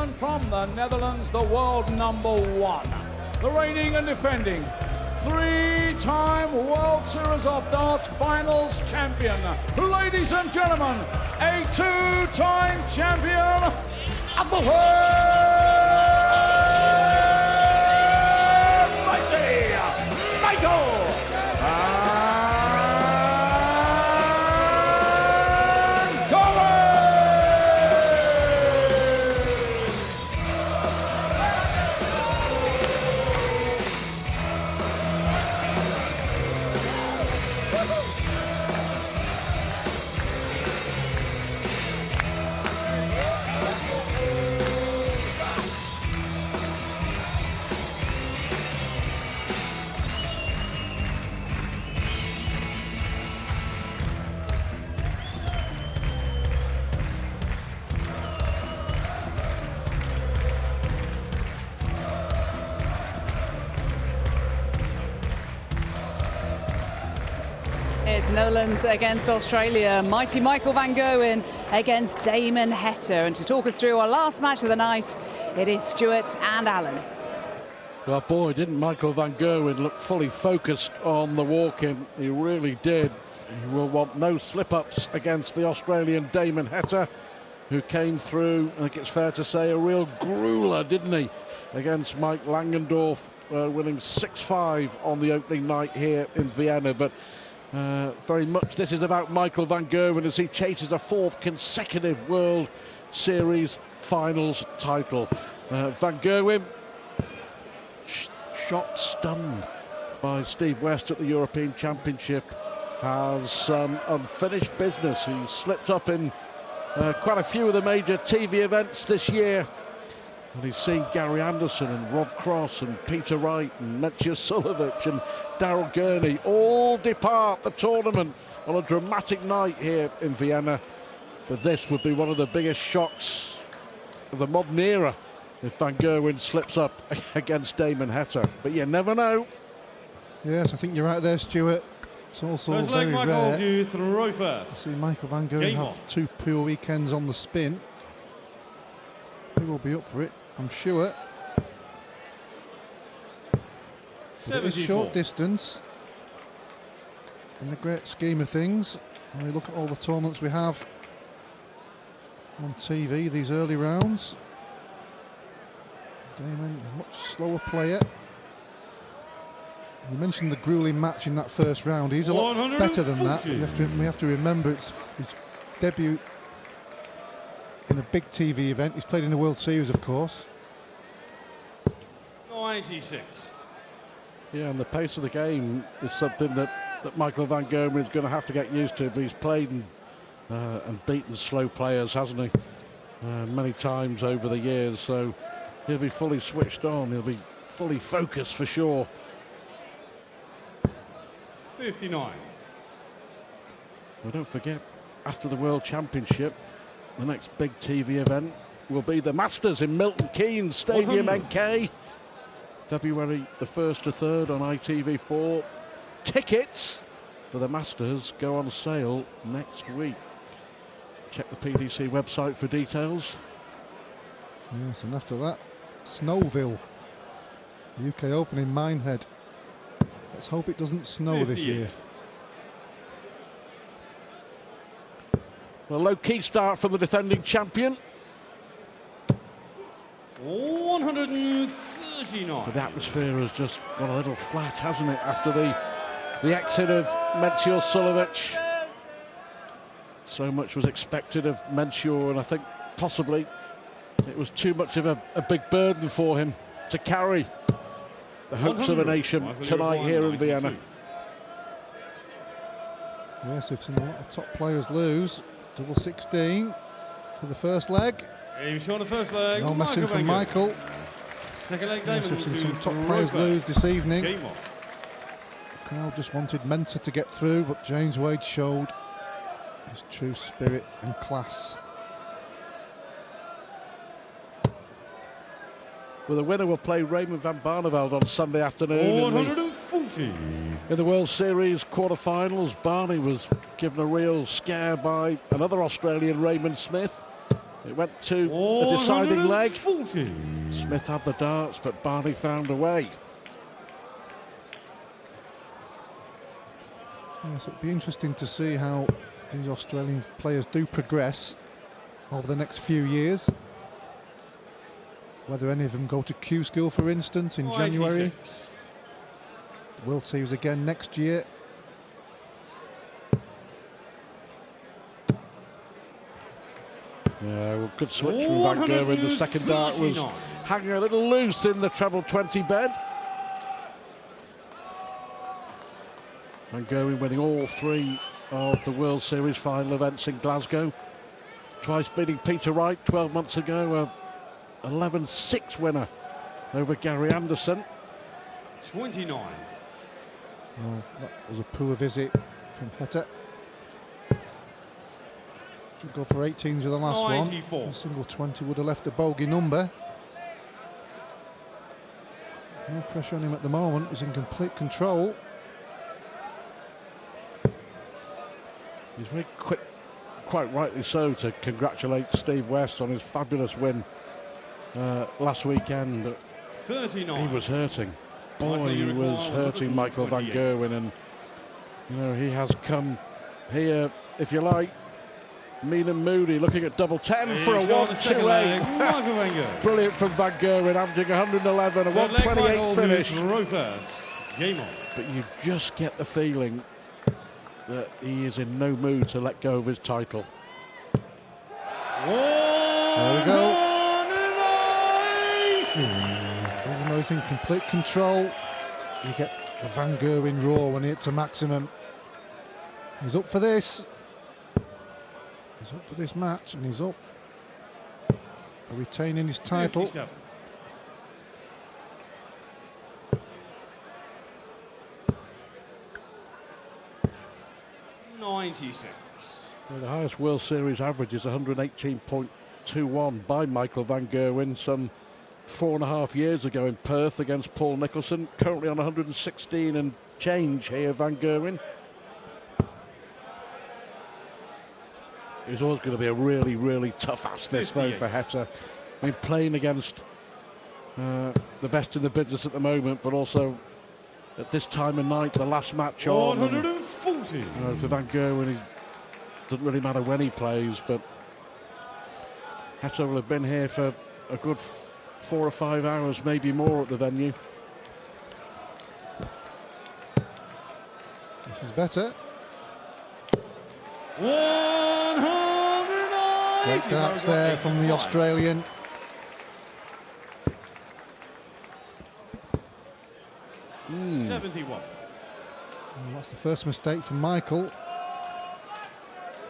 gentlemen, from the Netherlands, the world #1, the reigning and defending three-time World Series of Darts Finals champion. Ladies and gentlemen, a two-time champion of the world, mighty Michael It's Netherlands against Australia. Mighty Michael van Gerwen against Damon Heta. And to talk us through our last match of the night, it is Stuart and Alan. Well, boy, didn't Michael van Gerwen look fully focused on the walk-in. He really did. He will want no slip-ups against the Australian Damon Heta, who came through, I think it's fair to say, a real grueler, didn't he, against Mike Langendorf, winning 6-5 on the opening night here in Vienna. But very much this is about Michael van Gerwen as he chases a fourth consecutive World Series Finals title. Van Gerwen shot stunned by Steve West at the European Championship, has some unfinished business. He slipped up in quite a few of the major TV events this year, and he's seen Gary Anderson and Rob Cross and Peter Wright and Metja Sulovic and Daryl Gurney all depart the tournament on a dramatic night here in Vienna. But this would be one of the biggest shocks of the modern era if Van Gerwen slips up against Damon Heta. But you never know. Yes, I think you're right there, Stuart. It's also First very leg, Michael, rare you throw first. to see Michael van Gerwen have two poor weekends on the spin. He will be up for it, I'm sure. But it is short distance in the great scheme of things. When we look at all the tournaments we have on TV, these early rounds, Damon, a much slower player. You mentioned the grueling match in that first round. He's a lot better than that. We have to remember it's his debut in a big TV event. He's played in the World Series, of course. 96. Yeah, and the pace of the game is something that Michael van Gerwen is going to have to get used to. But he's played and beaten slow players, hasn't he? Many times over the years. So he'll be fully switched on. He'll be fully focused for sure. 59. Well, don't forget, after the World Championship, the next big TV event will be the Masters in Milton Keynes Stadium, NK. February the 1st to 3rd on ITV4. Tickets for the Masters go on sale next week. Check the PDC website for details. Yes, and after that, Snowville, UK Open in Minehead. Let's hope it doesn't snow this year. Well, low-key start from the defending champion. 139. But the atmosphere has just gone a little flat, hasn't it, after the exit of Metja Sulovic. So much was expected of Menchior, and I think possibly it was too much of a big burden for him to carry the hopes of a nation tonight here in Vienna. Yes, we've seen a lot of top players lose. Double 16 for the first leg. Game shot the first leg. No messing from Michael. Second leg, Yes, Damon. we've seen some top players lose this evening. Game on. The crowd just wanted Mensah to get through, but James Wade showed his true spirit and class. Well, the winner will play Raymond van Barneveld on Sunday afternoon 140. in the World Series quarterfinals. Barney was given a real scare by another Australian, Raymond Smith, who It went to a deciding leg. 140. Smith had the darts, but Barney found a way. Yes, it'd be interesting to see how these Australian players do progress over the next few years. Whether any of them go to Q School, for instance, in January. 86. We'll see us again next year. Yeah, well, good switch from Van Gerwen. The second dart was hanging a little loose in the treble 20 bed. Van Gerwen winning all three of the World Series final events in Glasgow. Twice beating Peter Wright 12 months ago, a 11-6 winner over Gary Anderson. 29. Well, that was a poor visit from Heta. Should go for 18s with the last 94. one. A single 20 would have left a bogey number. No pressure on him at the moment. He's in complete control. He's very quick, quite rightly so, to congratulate Steve West on his fabulous win last weekend. 39. He was hurting. Boy, he was hurting Michael Van Gerwen, and you know, he has come here, if you like, mean and moody, looking at double 10 for a 1-2-8. Brilliant from Van Gerwen, averaging 111, a 128 finish. Game on. But you just get the feeling that he is in no mood to let go of his title. There we go. Even though he's in complete control, you get the Van Gerwen roar when he hits a maximum. He's up for this. He's up for this match, and he's up for retaining his title. 57. Well, the highest World Series average is 118.21 by Michael Van Gerwen some 4.5 years ago in Perth against Paul Nicholson. Currently on 116 and change here, Van Gerwen. It's always going to be a really, really tough ask, this though, for Heta. I mean, playing against the best in the business at the moment, but also at this time of night, the last match on. 140. For Van Gerwen, it doesn't really matter when he plays, but Heta will have been here for a good 4 or 5 hours, maybe more, at the venue. This is better. 190. Great darts there from the Australian. Mm. 71. Well, that's the first mistake from Michael.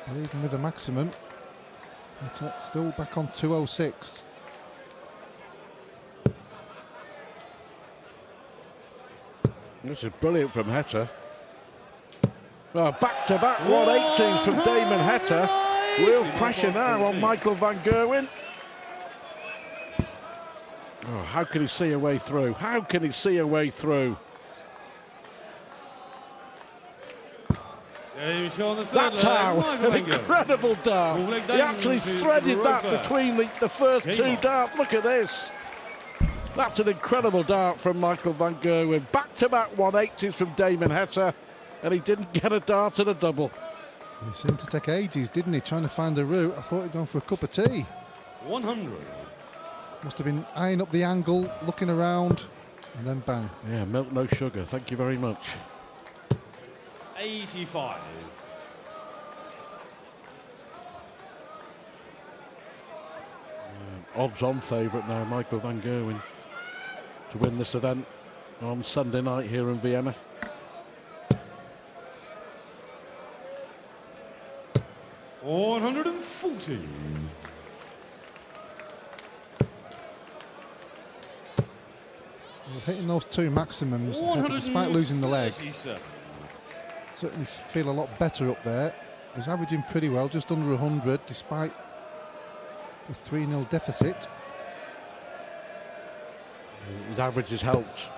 But even with a maximum, it's still back on 206. This is brilliant from Heta. Well, back-to-back 180s from Damon Heta. Real pressure now on Michael Van Gerwen. Oh, how can he see a way through? How can he see a way through? That's how. An incredible dart. He actually threaded that between the first two darts. Look at this. That's an incredible dart from Michael Van Gerwen. Back-to-back 180s from Damon Heta, and he didn't get a dart and a double. He seemed to take ages, didn't he, trying to find the route. I thought he'd gone for a cup of tea. 100. Must have been eyeing up the angle, looking around, and then bang. Yeah, milk, no sugar. Thank you very much. 85. Odds-on favourite now, Michael Van Gerwen, to win this event on Sunday night here in Vienna. $140. Well, hitting those two maximums, despite losing the leg, certainly feel a lot better up there. He's averaging pretty well, just under 100, despite the 3-0 deficit. His average is helped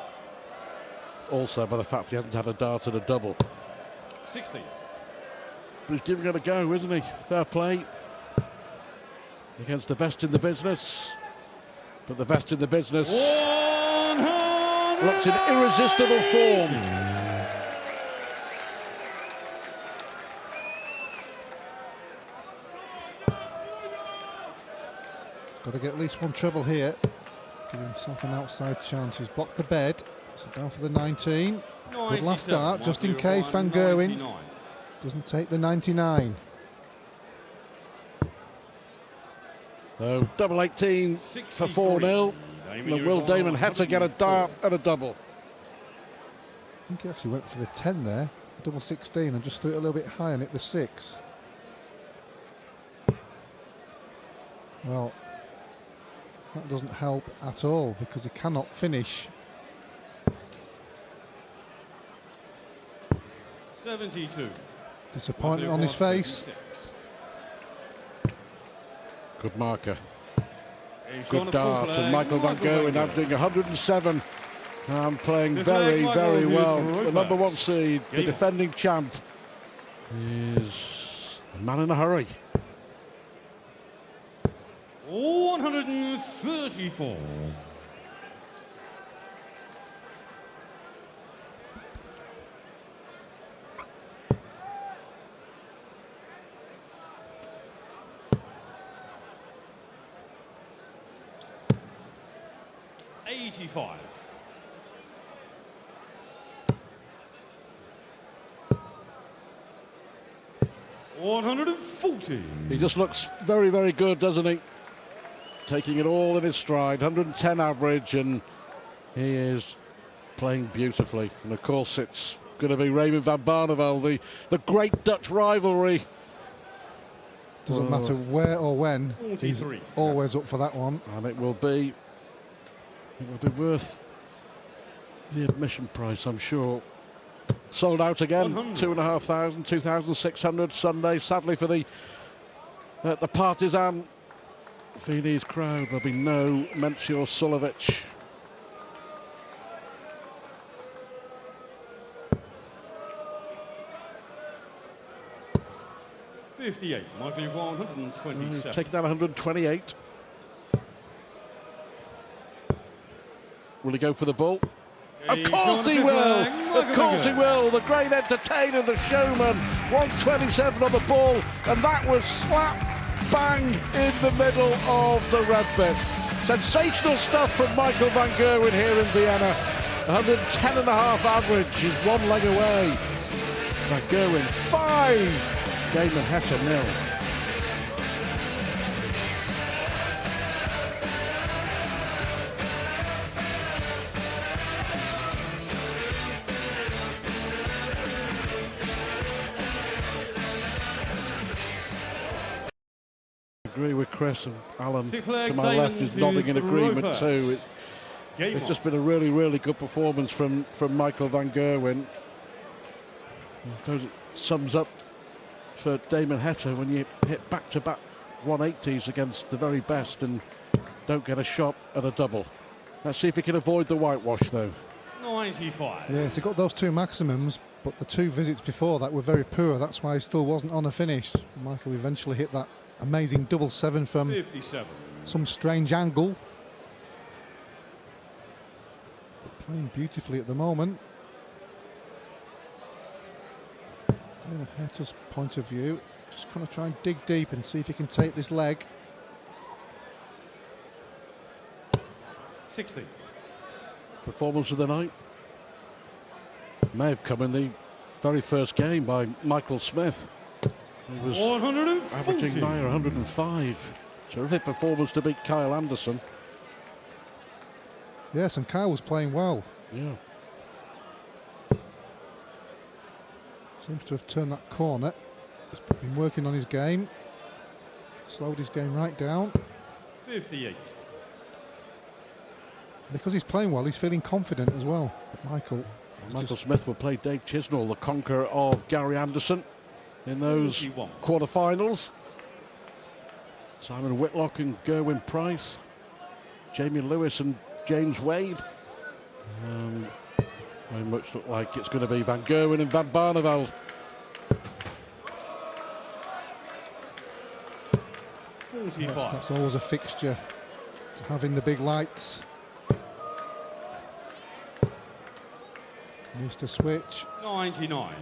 also by the fact he hasn't had a dart and a double. 60. But he's giving it a go, isn't he? Fair play. against the best in the business. But the best in the business 100. looks in irresistible form. Got to get at least one treble here. Give himself an outside chance. He's blocked the bed. So down for the 19. Good last start, just in case Van Gerwen doesn't take the 99. So double 18 for 4-0. And will Damon Heta get a dart and a double? I think he actually went for the 10 there. Double 16 and just threw it a little bit high and hit the 6. Well, that doesn't help at all because he cannot finish. 72. Disappointment on his face. Good marker. Good dart from Michael Van Gerwen, averaging 107 and playing very, very well. The number 1 seed, the defending champ, is a man in a hurry. 134. $85. $140. He just looks very, very good, doesn't he? Taking it all in his stride, 110 average, and he is playing beautifully. And of course, it's going to be Raymond van Barneveld, the great Dutch rivalry. Doesn't matter where or when, 43. he's always up for that one. And it will be worth the admission price, I'm sure. Sold out again, 2,500, 2,600 Sunday. Sadly for the partisan Viennese crowd, there'll be no Mencior Sulovic. $58. Michael, you've got 127. Taking down 128. Will he go for the ball? Of course he will! Of course he will! The great entertainer, the showman, 127 on the ball, and that was slap bang in the middle of the red bit. Sensational stuff from Michael Van Gerwen here in Vienna. 110.5 average is one leg away. Van Gerwen 5. Damon Heta 0. Agree with Chris, and Alan to my left is nodding in agreement too. It's just been a really, really good performance from Michael Van Gerwen. I suppose it sums up for Damon Heta when you hit back-to-back 180s against the very best and don't get a shot at a double. Let's see if he can avoid the whitewash though. 95. Yes, he got those 2 maximums, but the 2 visits before that were very poor. That's why he still wasn't on a finish. Michael eventually hit that amazing double 7 from 57. some strange angle. Playing beautifully at the moment. Damon Heta's point of view, just going to try and dig deep and see if he can take this leg. 60. Performance of the night may have come in the very first game by Michael Smith. He was 140. averaging 105. Terrific performance to beat Kyle Anderson. Yes, and Kyle was playing well. Yeah. Seems to have turned that corner. He's been working on his game. Slowed his game right down. 58. Because he's playing well, he's feeling confident as well. But Michael Smith will play Dave Chisnall, the conqueror of Gary Anderson, in those 41. quarterfinals. Simon Whitlock and Gerwin Price, Jamie Lewis and James Wade. Very much look like it's going to be Van Gerwen and Van Barneveld. 75. That's always a fixture, to having the big lights. Needs to switch. 99.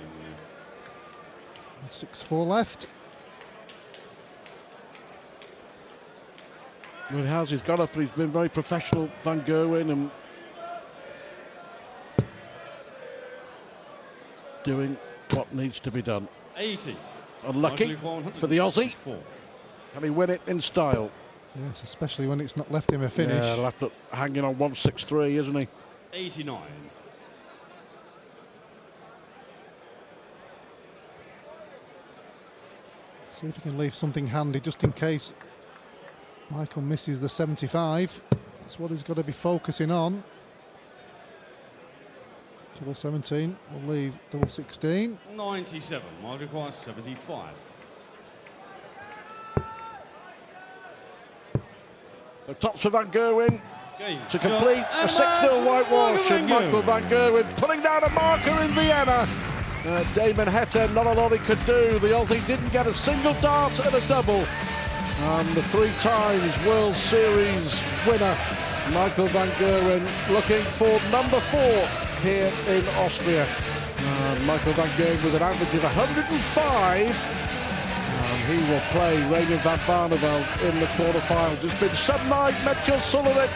6-4 left. Well, he has. He's got up, but he's been very professional, Van Gerwen, and doing what needs to be done. 80. Unlucky for the Aussie. Can he win it in style? Yes, especially when it's not left him a finish. Yeah, left it hanging on 163, isn't he? 89. See if he can leave something handy just in case Michael misses the 75. That's what he's got to be focusing on. Double 17 will leave double 16. 97. Michael requires 75. The tops of Van Gerwen Game. to complete a 6-0 whitewash, and Michael Van Gerwen putting down a marker in Vienna. Damon Heta, not a lot he could do. The Aussie didn't get a single dart and a double. And the 3 times World Series winner, Michael Van Gerwen, looking for number 4 here in Austria. Michael Van Gerwen with an average of 105. And he will play Raymond van Barneveld in the quarterfinals. It's been some night. Metjo Sulovic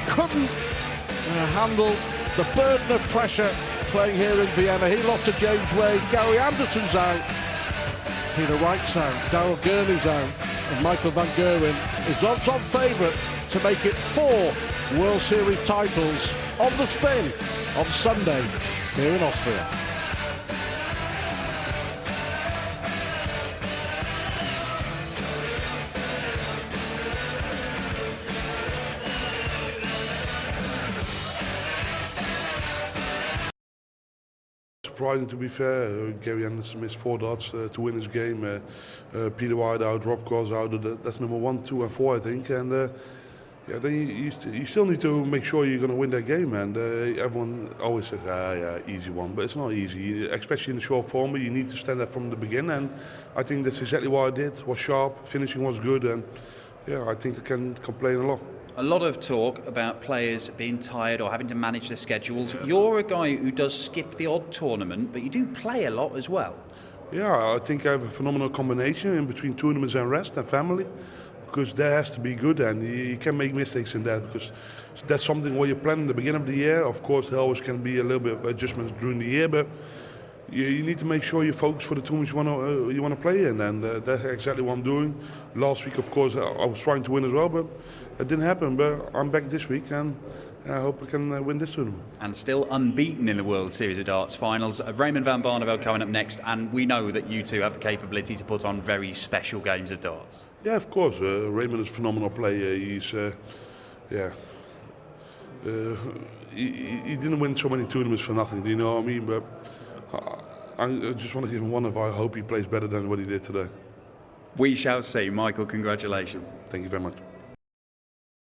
couldn't handle the burden of pressure playing here in Vienna. He lost to James Wade. Gary Anderson's out. Peter Wright's out. Daryl Gurney's out. And Michael Van Gerwen is odds-on favourite to make it 4 World Series titles on the spin on Sunday here in Austria. Surprising, to be fair. Gary Anderson missed 4 darts to win his game. Peter White out, Rob Cross out. That's number 1, 2 and 4, I think. And yeah, then you still need to make sure you're going to win that game. And everyone always says, yeah, easy one. But it's not easy, especially in the short format. You need to stand there from the beginning. And I think that's exactly what I did. Was sharp, finishing was good. And yeah, I think I can complain a lot. A lot of talk about players being tired or having to manage their schedules. You're a guy who does skip the odd tournament, but you do play a lot as well. Yeah, I think I have a phenomenal combination in between tournaments and rest and family, because that has to be good, and you can make mistakes in that, because that's something what you plan in the beginning of the year. Of course, there always can be a little bit of adjustments during the year, but you need to make sure you focus for the tournaments you want to play in, and that's exactly what I'm doing. Last week, of course, I was trying to win as well, but it didn't happen. But I'm back this week, and I hope I can win this tournament. And still unbeaten in the World Series of Darts finals. Raymond van Barneveld coming up next, and we know that you two have the capability to put on very special games of darts. Yeah, of course. Raymond is a phenomenal player. He's, he didn't win so many tournaments for nothing. Do you know what I mean? But I just want to give him one advice. I hope he plays better than what he did today. We shall see. Michael, congratulations. Thank you very much.